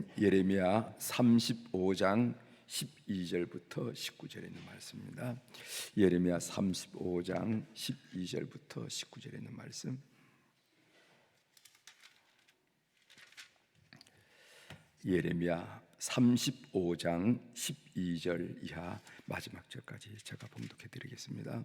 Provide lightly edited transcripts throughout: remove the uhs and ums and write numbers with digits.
말씀은 예레미야 35장 12절부터 19절에 있는 말씀입니다. 예레미야 35장 12절부터 19절에 있는 말씀. 예레미야 35장 12절 이하 마지막 절까지 제가 봉독해 드리겠습니다.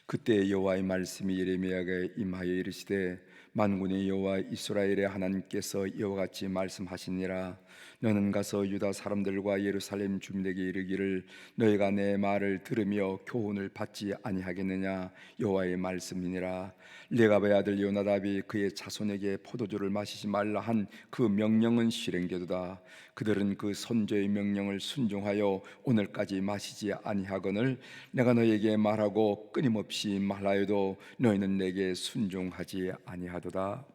그때 여호와의 말씀이 예레미야에게 임하여 이르시되, 만군의 여호와 이스라엘의 하나님께서 이와 같이 말씀하시니라. 너는 가서 유다 사람들과 예루살렘 주민에게 이르기를, 너희가 내 말을 들으며 교훈을 받지 아니하겠느냐. 여호와의 말씀이니라. 레갑의 아들 요나답이 그의 자손에게 포도주를 마시지 말라 한 그 명령은 실행되도다. 그들은 그 선조의 명령을 순종하여 오늘까지 마시지 아니하거늘 내가 너희에게 말하고 끊임없이 말하여도 너희는 내게 순종하지 아니하도다.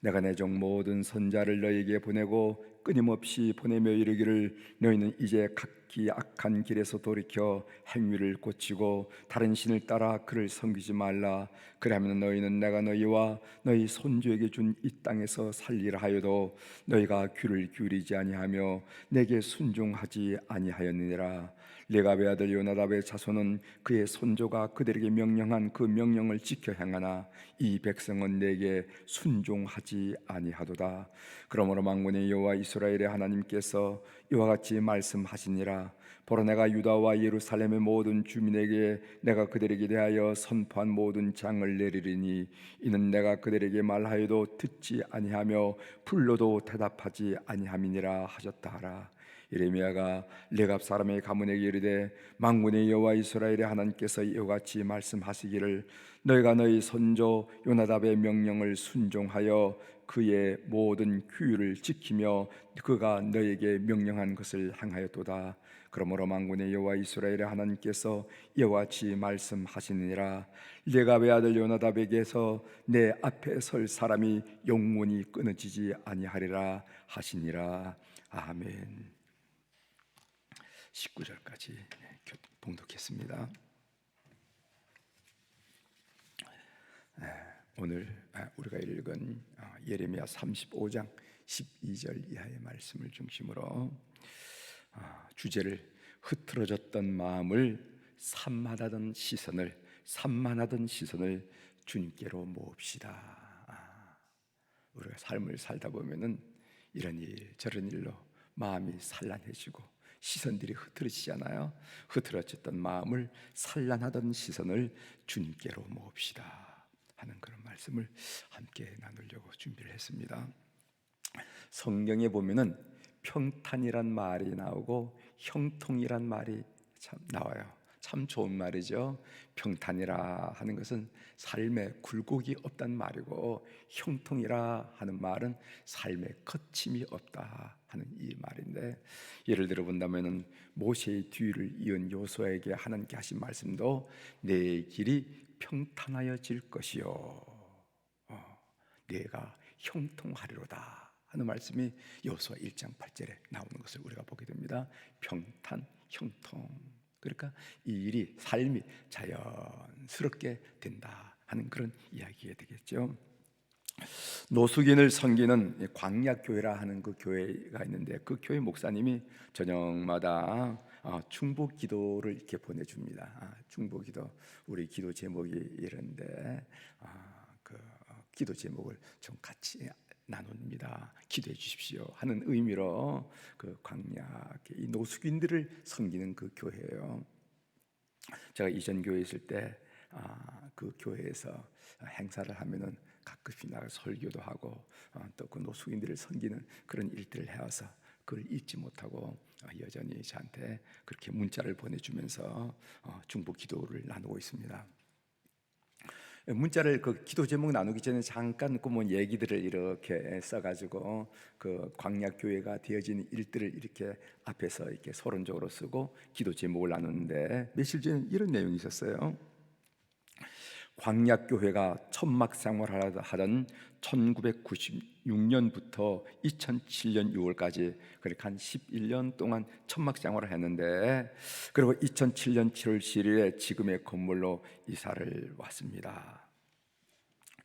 내가 내 종 모든 선자를 너희에게 보내고 끊임없이 보내며 이르기를, 너희는 이제 각기 악한 길에서 돌이켜 행위를 고치고 다른 신을 따라 그를 섬기지 말라. 그리하면 너희는 내가 너희와 너희 손주에게 준 이 땅에서 살리라 하여도 너희가 귀를 기울이지 아니하며 내게 순종하지 아니하였느니라. 레갑의 아들 요나답의 자손은 그의 손조가 그들에게 명령한 그 명령을 지켜 행하나 이 백성은 내게 순종하지 아니하도다. 그러므로 만군의 여호와 이스라엘의 하나님께서 이와 같이 말씀하시니라. 보라, 내가 유다와 예루살렘의 모든 주민에게 내가 그들에게 대하여 선포한 모든 장을 내리리니 이는 내가 그들에게 말하여도 듣지 아니하며 불러도 대답하지 아니함이니라 하셨다 하라. 예레미야가 레갑 사람의 가문에게 이르되, 만군의 여호와 이스라엘의 하나님께서 이와 같이 말씀하시기를, 너희가 너희 선조 요나답의 명령을 순종하여 그의 모든 규율을 지키며 그가 너희에게 명령한 것을 행하였도다. 그러므로 만군의 여호와 이스라엘의 하나님께서 이와 같이 말씀하시느니라. 레갑의 아들 요나답에게서 내 앞에 설 사람이 영원히 끊어지지 아니하리라 하시니라. 아멘. 19절까지 봉독했습니다. 오늘 우리가 읽은 예레미야 35장 12절 이하의 말씀을 중심으로 주제를 흐트러졌던 마음을 산만하던 시선을 주님께로 모읍시다. 우리가 삶을 살다 보면은 이런 일 저런 일로 마음이 산란해지고 시선들이 흐트러지잖아요. 흐트러졌던 마음을 산란하던 시선을 주님께로 모읍시다 하는 그런 말씀을 함께 나누려고 준비를 했습니다. 성경에 보면은 평탄이란 말이 나오고 형통이란 말이 참 나와요. 참 좋은 말이죠. 평탄이라 하는 것은 삶에 굴곡이 없다는 말이고, 형통이라 하는 말은 삶에 거침이 없다 하는 이 말인데, 예를 들어 본다면은 모세의 뒤를 이은 요수아에게 하나님께 하신 말씀도 내 길이 평탄하여질 것이요 내가 형통하리로다 하는 말씀이 요수아 1장 8절에 나오는 것을 우리가 보게 됩니다. 평탄, 형통, 그러니까 이 일이 삶이 자연스럽게 된다 하는 그런 이야기가 되겠죠. 노숙인을 섬기는 광야교회라 하는 그 교회가 있는데, 그 교회 목사님이 저녁마다 중보 기도를 이렇게 보내줍니다. 중보 기도, 우리 기도 제목이 이런데 그 기도 제목을 좀 같이 나눕니다. 기도해 주십시오 하는 의미로 그 광야 이 노숙인들을 섬기는 그 교회예요. 제가 이전 교회에 있을 때 그 교회에서 행사를 하면은 가끔씩 나가 설교도 하고 또 그 노숙인들을 섬기는 그런 일들을 해와서 그걸 잊지 못하고 여전히 저한테 그렇게 문자를 보내주면서 중보 기도를 나누고 있습니다. 문자를 그 기도 제목 나누기 전에 잠깐 그 얘기들을 이렇게 써가지고 그 광야 교회가 되어진 일들을 이렇게 앞에서 이렇게 서론적으로 쓰고 기도 제목을 나누는데, 며칠 전에 이런 내용이 있었어요. 광야 교회가 천막 생활을 하던 1996년부터 2007년 6월까지 그러니까 한 11년 동안 천막 생활을 했는데, 그리고 2007년 7월 7일에 지금의 건물로 이사를 왔습니다.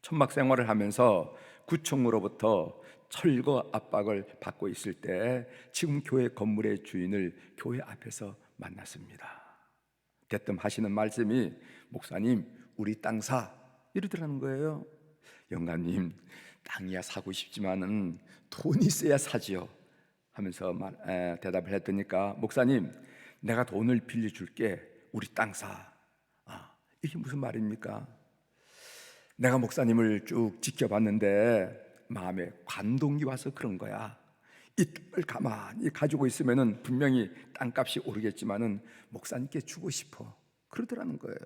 천막 생활을 하면서 구청으로부터 철거 압박을 받고 있을 때 지금 교회 건물의 주인을 교회 앞에서 만났습니다. 대뜸 하시는 말씀이 목사님 우리 땅 사 이러더라는 거예요. 영감님 땅이야 사고 싶지만은 돈이 있어야 사지요 하면서 대답을 했더니까 목사님 내가 돈을 빌려줄게 우리 땅 사. 이게 무슨 말입니까? 내가 목사님을 쭉 지켜봤는데 마음에 관동이 와서 그런 거야. 이 땅을 가만히 가지고 있으면은 분명히 땅값이 오르겠지만은 목사님께 주고 싶어 그러더라는 거예요.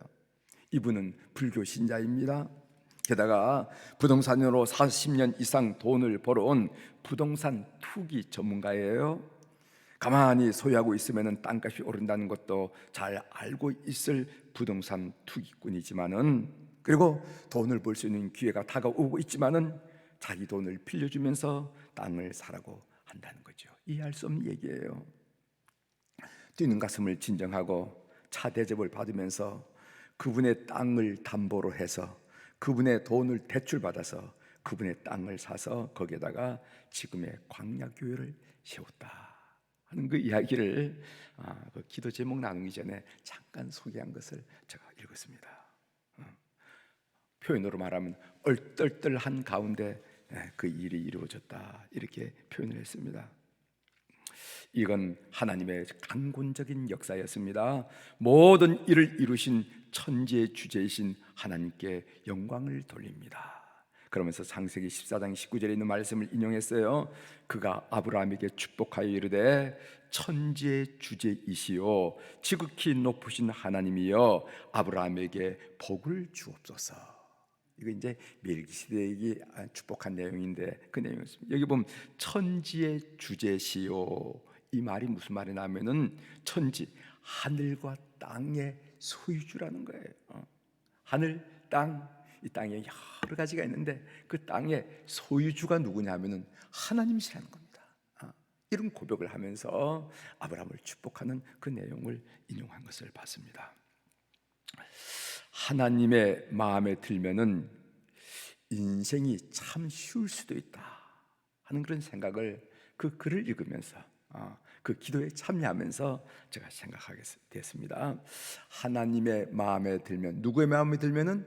이분은 불교 신자입니다. 게다가 부동산으로 40년 이상 돈을 벌어온 부동산 투기 전문가예요. 가만히 소유하고 있으면 땅값이 오른다는 것도 잘 알고 있을 부동산 투기꾼이지만은, 그리고 돈을 벌 수 있는 기회가 다가오고 있지만은 자기 돈을 빌려주면서 땅을 사라고 한다는 거죠. 이해할 수 없는 얘기예요. 뛰는 가슴을 진정하고 차 대접을 받으면서 그분의 땅을 담보로 해서 그분의 돈을 대출받아서 그분의 땅을 사서 거기에다가 지금의 광야교회를 세웠다 하는 그 이야기를 그 기도 제목 나누기 전에 잠깐 소개한 것을 제가 읽었습니다. 표현으로 말하면 얼떨떨한 가운데 그 일이 이루어졌다 이렇게 표현을 했습니다. 이건 하나님의 강권적인 역사였습니다. 모든 일을 이루신 천지의 주제이신 하나님께 영광을 돌립니다. 그러면서 창세기 14장 19절에 있는 말씀을 인용했어요. 그가 아브라함에게 축복하여 이르되 천지의 주제이시오 지극히 높으신 하나님이여 아브라함에게 복을 주옵소서. 이거 이제 멜기세덱이 축복한 내용인데 그 내용이었습니다. 여기 보면 천지의 주제시오, 이 말이 무슨 말이냐면은 천지, 하늘과 땅의 소유주라는 거예요. 하늘, 땅, 이 땅에 여러 가지가 있는데 그 땅의 소유주가 누구냐면은 하나님이시라는 겁니다. 이런 고백을 하면서 아브라함을 축복하는 그 내용을 인용한 것을 봤습니다. 하나님의 마음에 들면은 인생이 참 쉬울 수도 있다 하는 그런 생각을 그 글을 읽으면서 그 기도에 참여하면서 제가 생각하게 됐습니다. 하나님의 마음에 들면, 누구의 마음에 들면은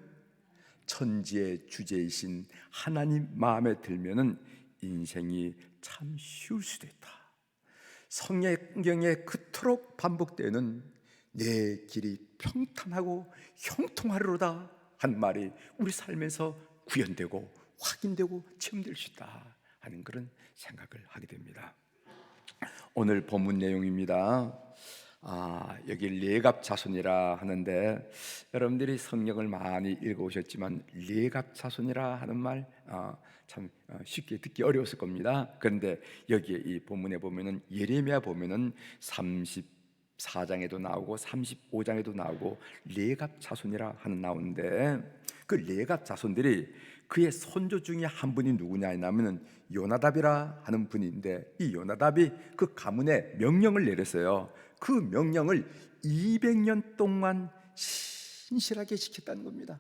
천지의 주제이신 하나님 마음에 들면은 인생이 참 쉬울 수도 있다. 성경에 그토록 반복되는 내 길이 평탄하고 형통하리로다 한 말이 우리 삶에서 구현되고 확인되고 체험될 수 있다 하는 그런 생각을 하게 됩니다. 오늘 본문 내용입니다. 여기 레갑 자손이라 하는데 여러분들이 성경을 많이 읽어오셨지만 레갑 자손이라 하는 말 참 쉽게 듣기 어려웠을 겁니다. 그런데 여기에 이 본문에 보면은 예레미야 보면은 34장에도 나오고 35장에도 나오고 레갑 자손이라 하는 나오는데 그 레갑 자손들이 그의 손주 중에 한 분이 누구냐 하면은 요나답이라 하는 분인데 이 요나답이 그 가문에 명령을 내렸어요. 그 명령을 200년 동안 신실하게 지켰다는 겁니다.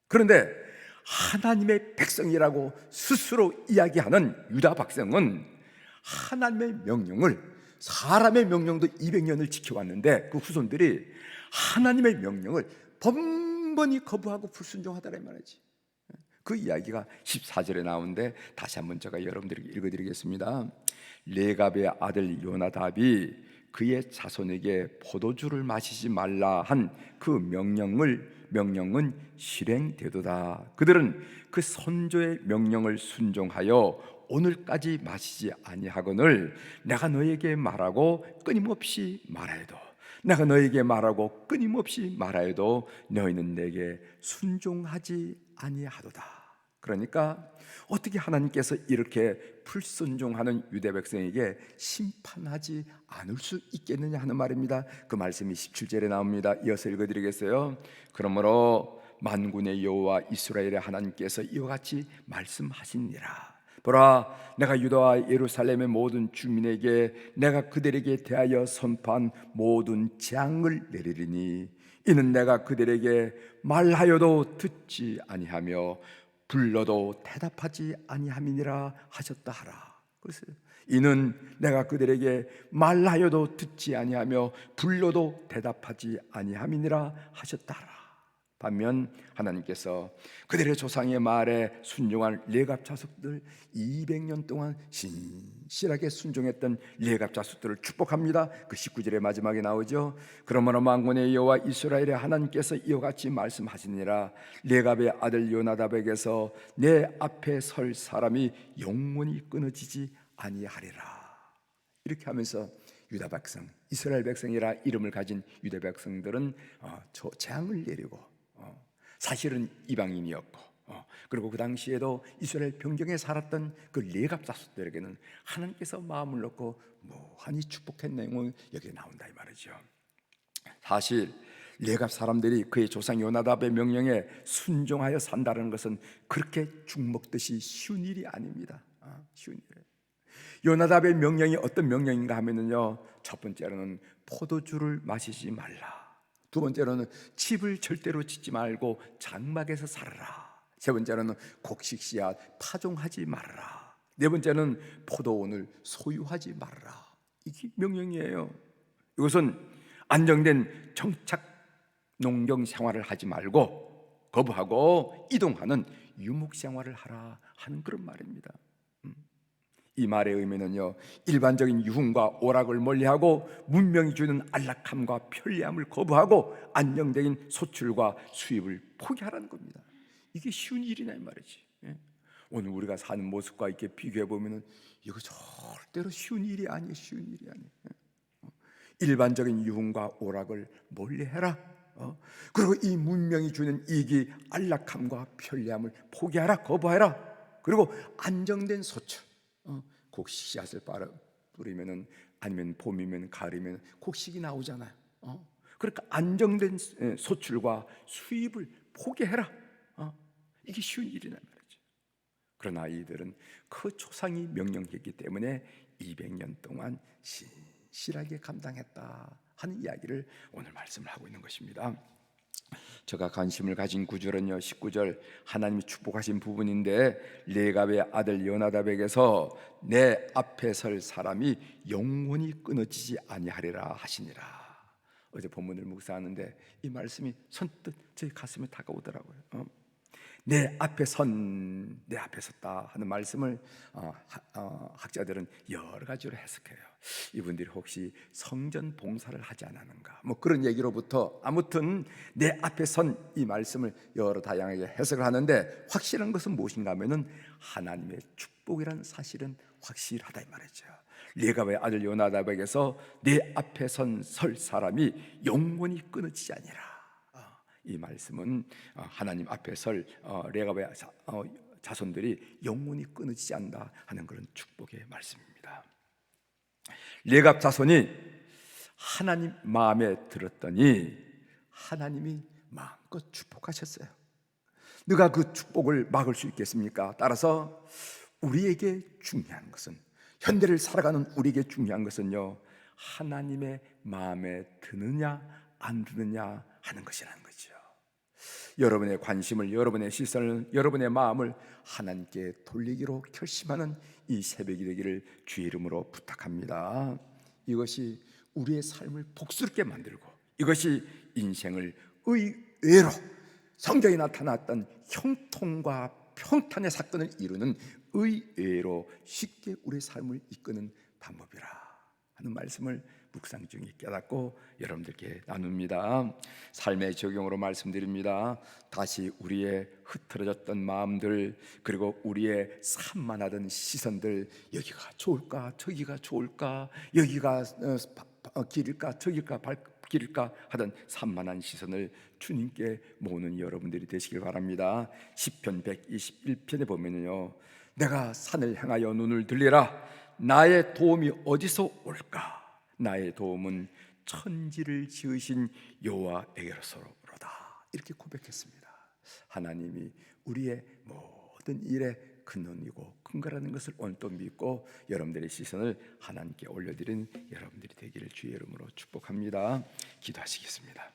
그런데 하나님의 백성이라고 스스로 이야기하는 유다 백성은 하나님의 명령을, 사람의 명령도 200년을 지켜왔는데 그 후손들이 하나님의 명령을 번번이 거부하고 불순종하더라 이 말이지. 그 이야기가 14절에 나오는데 다시 한번 제가 여러분들에게 읽어드리겠습니다. 레갑의 아들 요나답이 그의 자손에게 포도주를 마시지 말라 한 그 명령은 실행되도다. 그들은 그 선조의 명령을 순종하여 오늘까지 마시지 아니하거늘 내가 너에게 말하고 끊임없이 말하여도 내가 너에게 말하고 끊임없이 말하여도 너희는 내게 순종하지 아니하도다. 그러니까 어떻게 하나님께서 이렇게 불순종하는 유대 백성에게 심판하지 않을 수 있겠느냐 하는 말입니다. 그 말씀이 17절에 나옵니다. 이어서 읽어드리겠어요. 그러므로 만군의 여호와 이스라엘의 하나님께서 이와 같이 말씀하시니라. 보라, 내가 유다와 예루살렘의 모든 주민에게 내가 그들에게 대하여 선포한 모든 재앙을 내리리니 이는 내가 그들에게 말하여도 듣지 아니하며 불러도 대답하지 아니함이니라 하셨다 하라. 그래서 이는 내가 그들에게 말하여도 듣지 아니하며 불러도 대답하지 아니함이니라 하셨다 하라. 반면 하나님께서 그들의 조상의 말에 순종한 레갑 자손들 200년 동안 신실하게 순종했던 레갑 자손들을 축복합니다. 그 19절의 마지막에 나오죠. 그러므로 만군의 여호와 이스라엘의 하나님께서 이와 같이 말씀하시니라. 레갑의 아들 요나답에게서 내 앞에 설 사람이 영원히 끊어지지 아니하리라. 이렇게 하면서 유다 백성, 이스라엘 백성이라 이름을 가진 유다 백성들은 재앙을 내리고 사실은 이방인이었고 그리고 그 당시에도 이스라엘 변경에 살았던 그 레갑 자손들에게는 하나님께서 마음을 놓고 무한히 축복한 내용은 여기에 나온다 이 말이죠. 사실 레갑 사람들이 그의 조상 요나답의 명령에 순종하여 산다는 것은 그렇게 죽먹듯이 쉬운 일이 아닙니다. 쉬운 일. 요나답의 명령이 어떤 명령인가 하면요, 첫 번째로는 포도주를 마시지 말라. 두 번째로는 집을 절대로 짓지 말고 장막에서 살아라. 세 번째로는 곡식 씨앗 파종하지 말아라. 네 번째는 포도원을 소유하지 말아라. 이게 명령이에요. 이것은 안정된 정착 농경 생활을 하지 말고 거부하고 이동하는 유목 생활을 하라 하는 그런 말입니다. 이 말의 의미는요, 일반적인 유흥과 오락을 멀리하고 문명이 주는 안락함과 편리함을 거부하고 안정적인 소출과 수입을 포기하라는 겁니다. 이게 쉬운 일이냐 이 말이지. 오늘 우리가 사는 모습과 이렇게 비교해 보면은 이거 절대로 쉬운 일이 아니에요. 쉬운 일이 아니에요. 일반적인 유흥과 오락을 멀리해라. 그리고 이 문명이 주는 이익이 안락함과 편리함을 포기하라, 거부하라. 그리고 안정된 소출, 곡식 씨앗을 뿌리면은, 아니면 봄이면 가을이면 곡식이 나오잖아요. 그러니까 안정된 소출과 수입을 포기해라. 이게 쉬운 일이란 말이죠. 그러나 이들은 그 조상이 명령했기 때문에 200년 동안 신실하게 감당했다 하는 이야기를 오늘 말씀을 하고 있는 것입니다. 제가 관심을 가진 구절은요, 19절 하나님이 축복하신 부분인데, 레갑의 아들 요나답에게서 내 앞에 설 사람이 영원히 끊어지지 아니하리라 하시니라. 어제 본문을 묵상하는데 이 말씀이 선뜻 제 가슴에 다가오더라고요. 내 앞에 섰다 하는 말씀을 학자들은 여러 가지로 해석해요. 이분들이 혹시 성전 봉사를 하지 않았는가, 그런 얘기로부터 아무튼 내 앞에 선 이 말씀을 여러 다양하게 해석을 하는데, 확실한 것은 무엇인가 하면은 하나님의 축복이라는 사실은 확실하다 이 말이죠. 레갑의 아들 요나답에게서 내 앞에 설 사람이 영원히 끊어지지 아니라. 이 말씀은 하나님 앞에 설 레갑의 자손들이 영원히 끊어지지 않는다 하는 그런 축복의 말씀입니다. 레갑 자손이 하나님 마음에 들었더니 하나님이 마음껏 축복하셨어요. 누가 그 축복을 막을 수 있겠습니까? 따라서 우리에게 중요한 것은, 현대를 살아가는 우리에게 중요한 것은요, 하나님의 마음에 드느냐 안 드느냐 하는 것이라는 거죠. 여러분의 관심을, 여러분의 시선을, 여러분의 마음을 하나님께 돌리기로 결심하는 이 새벽이 되기를 주의 이름으로 부탁합니다. 이것이 우리의 삶을 복스럽게 만들고, 이것이 인생을 의외로 성경에 나타났던 형통과 평탄의 사건을 이루는 의외로 쉽게 우리의 삶을 이끄는 방법이라 하는 말씀을 묵상 중에 깨닫고 여러분들께 나눕니다. 삶의 적용으로 말씀드립니다. 다시 우리의 흐트러졌던 마음들, 그리고 우리의 산만하던 시선들, 여기가 좋을까 저기가 좋을까, 여기가 길일까 저기가 길일까 하던 산만한 시선을 주님께 모으는 여러분들이 되시길 바랍니다. 시편 121편에 보면요, 내가 산을 향하여 눈을 들리라. 나의 도움이 어디서 올까? 나의 도움은 천지를 지으신 여호와에게로서로다. 이렇게 고백했습니다. 하나님이 우리의 모든 일에 근원이고 근거라는 것을 오늘 또 믿고 여러분들의 시선을 하나님께 올려드리는 여러분들이 되기를 주의 이름으로 축복합니다. 기도하시겠습니다.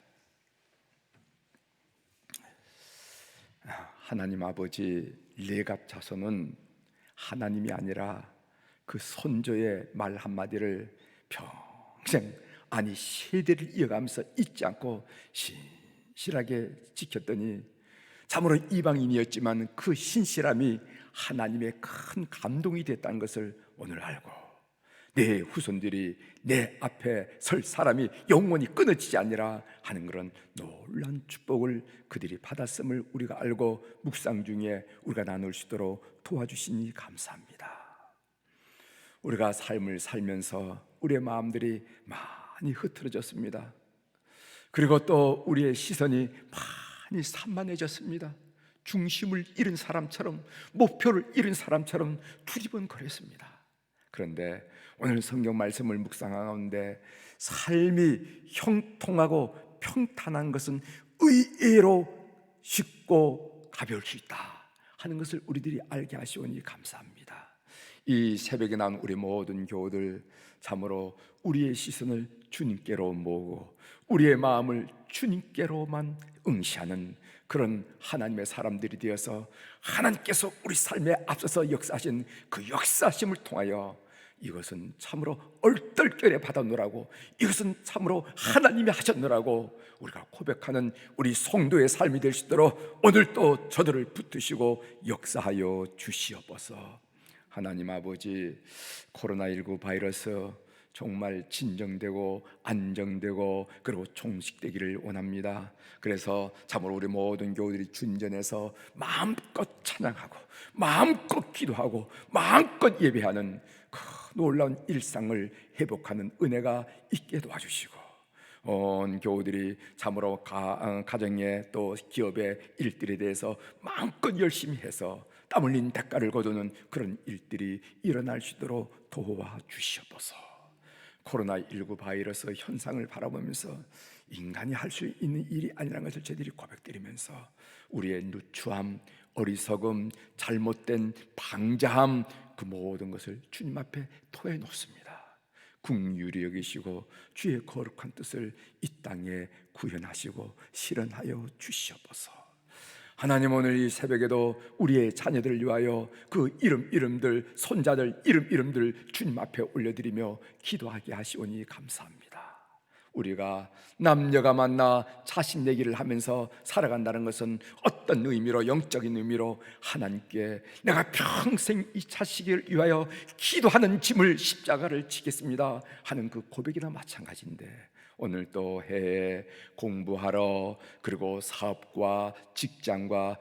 하나님 아버지, 레갑 자손은 하나님이 아니라 그 선조의 말 한마디를 평생, 아니 세대를 이어가면서 잊지 않고 신실하게 지켰더니 참으로 이방인이었지만 그 신실함이 하나님의 큰 감동이 됐다는 것을 오늘 알고, 내 후손들이 내 앞에 설 사람이 영원히 끊어지지 아니라 하는 그런 놀라운 축복을 그들이 받았음을 우리가 알고 묵상 중에 우리가 나눌 수 있도록 도와주시니 감사합니다. 우리가 삶을 살면서 우리의 마음들이 많이 흐트러졌습니다. 그리고 또 우리의 시선이 많이 산만해졌습니다. 중심을 잃은 사람처럼, 목표를 잃은 사람처럼 두리번거렸습니다. 그런데 오늘 성경 말씀을 묵상하는 가운데 삶이 형통하고 평탄한 것은 의외로 쉽고 가벼울 수 있다 하는 것을 우리들이 알게 하시오니 감사합니다. 이 새벽에 나온 우리 모든 교우들, 참으로 우리의 시선을 주님께로 모으고 우리의 마음을 주님께로만 응시하는 그런 하나님의 사람들이 되어서 하나님께서 우리 삶에 앞서서 역사하신 그 역사심을 통하여 이것은 참으로 얼떨결에 받았노라고, 이것은 참으로 하나님이 하셨노라고 우리가 고백하는 우리 성도의 삶이 될 수 있도록 오늘 또 저들을 붙드시고 역사하여 주시옵소서. 하나님 아버지, 코로나19 바이러스 정말 진정되고 안정되고 그리고 종식되기를 원합니다. 그래서 참으로 우리 모든 교우들이 주님전에서 마음껏 찬양하고 마음껏 기도하고 마음껏 예배하는 그 놀라운 일상을 회복하는 은혜가 있게 도와주시고, 온 교우들이 참으로 가정에 또 기업의 일들에 대해서 마음껏 열심히 해서 땀 흘린 대가를 거두는 그런 일들이 일어날 수 있도록 도와주시옵소서. 코로나19 바이러스 현상을 바라보면서 인간이 할 수 있는 일이 아니라는 것을 저희들이 고백드리면서 우리의 누추함, 어리석음, 잘못된 방자함, 그 모든 것을 주님 앞에 토해 놓습니다. 긍휼히 여기시고 주의 거룩한 뜻을 이 땅에 구현하시고 실현하여 주시옵소서. 하나님, 오늘 이 새벽에도 우리의 자녀들을 위하여 그 이름들, 손자들 이름들 주님 앞에 올려드리며 기도하게 하시오니 감사합니다. 우리가 남녀가 만나 자식 내기를 하면서 살아간다는 것은 어떤 의미로, 영적인 의미로 하나님께 내가 평생 이 자식을 위하여 기도하는 짐을, 십자가를 지겠습니다 하는 그 고백이나 마찬가지인데, 오늘 또 해외 공부하러, 그리고 사업과 직장과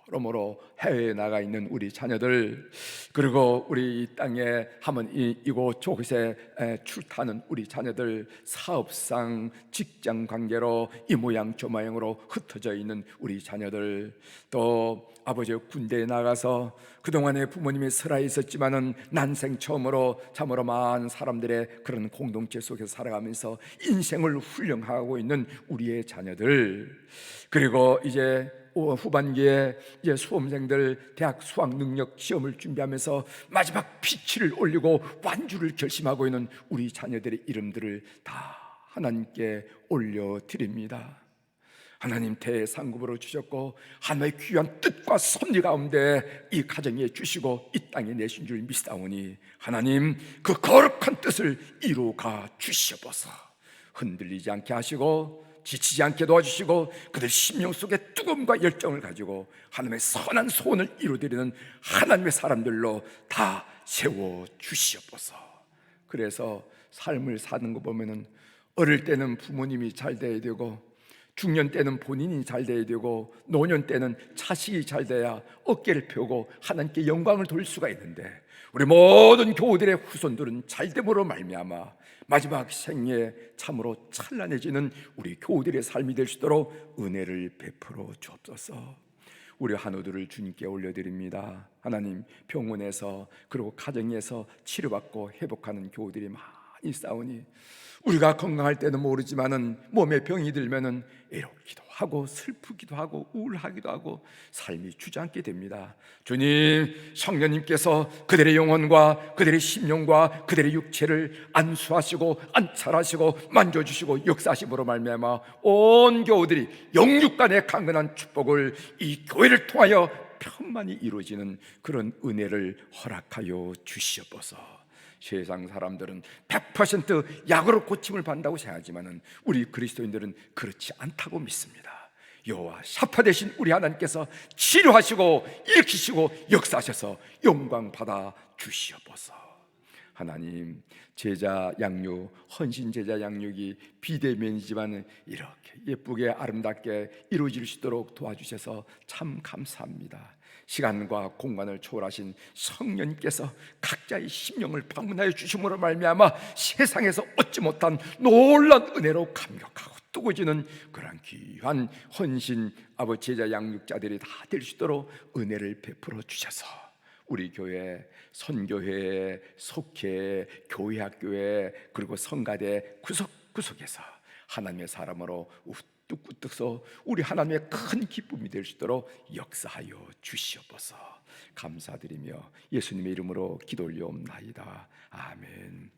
여러모로 해외에 나가 있는 우리 자녀들, 그리고 우리 이 땅에 한번 이곳 저곳에 출타하는 우리 자녀들, 사업상 직장 관계로 이 모양 저 모양으로 흩어져 있는 우리 자녀들, 또 아버지 군대에 나가서 그동안에 부모님이 설하에 있었지만은 난생 처음으로 참으로 많은 사람들의 그런 공동체 속에서 살아가면서 인생을 훈련하고 있는 우리의 자녀들, 그리고 이제 후반기에 이제 수험생들 대학 수학 능력 시험을 준비하면서 마지막 피치를 올리고 완주를 결심하고 있는 우리 자녀들의 이름들을 다 하나님께 올려드립니다. 하나님 대상급으로 주셨고 하나님의 귀한 뜻과 섭리 가운데 이 가정에 주시고 이 땅에 내신 줄 믿사오니 하나님 그 거룩한 뜻을 이루가 주시옵소서. 흔들리지 않게 하시고 지치지 않게 도와주시고 그들 심령 속에 뜨거움과 열정을 가지고 하나님의 선한 소원을 이루어드리는 하나님의 사람들로 다 세워주시옵소서. 그래서 삶을 사는 거 보면은 어릴 때는 부모님이 잘 돼야 되고, 중년 때는 본인이 잘 돼야 되고, 노년 때는 자식이 잘 돼야 어깨를 펴고 하나님께 영광을 돌릴 수가 있는데, 우리 모든 교우들의 후손들은 잘됨으로 말미암아 마지막 생에 참으로 찬란해지는 우리 교우들의 삶이 될 수 있도록 은혜를 베풀어 주옵소서. 우리 한우들을 주님께 올려드립니다. 하나님, 병원에서 그리고 가정에서 치료받고 회복하는 교우들이 많이 싸우니 우리가 건강할 때는 모르지만은 몸에 병이 들면은 애롭기도 하고 슬프기도 하고 우울하기도 하고 삶이 주저앉게 됩니다. 주님, 성령님께서 그들의 영혼과 그들의 심령과 그들의 육체를 안수하시고 안찰하시고 만져주시고 역사하심으로 말미암아 온 교우들이 영육간의 강건한 축복을 이 교회를 통하여 천만이 이루어지는 그런 은혜를 허락하여 주시옵소서. 세상 사람들은 100% 약으로 고침을 받는다고 생각하지만 우리 그리스도인들은 그렇지 않다고 믿습니다. 여호와 샤파 되신 우리 하나님께서 치료하시고 일으키시고 역사하셔서 영광 받아 주시옵소서. 하나님, 제자 양육, 헌신 제자 양육이 비대면이지만 이렇게 예쁘게 아름답게 이루어질 수 있도록 도와주셔서 참 감사합니다. 시간과 공간을 초월하신 성령님께서 각자의 심령을 방문하여 주심으로 말미암아 세상에서 얻지 못한 놀라운 은혜로 감격하고 뜨거워지는 그런 귀한 헌신 아버지 제자 양육자들이 다 될 수 있도록 은혜를 베풀어 주셔서 우리 교회, 선교회, 속회, 교회, 학교회, 그리고 성가대 구석구석에서 하나님의 사람으로 우뚝우뚝서 우리 하나님의 큰 기쁨이 될 수 있도록 역사하여 주시옵소서. 감사드리며 예수님의 이름으로 기도 올려옵나이다. 아멘.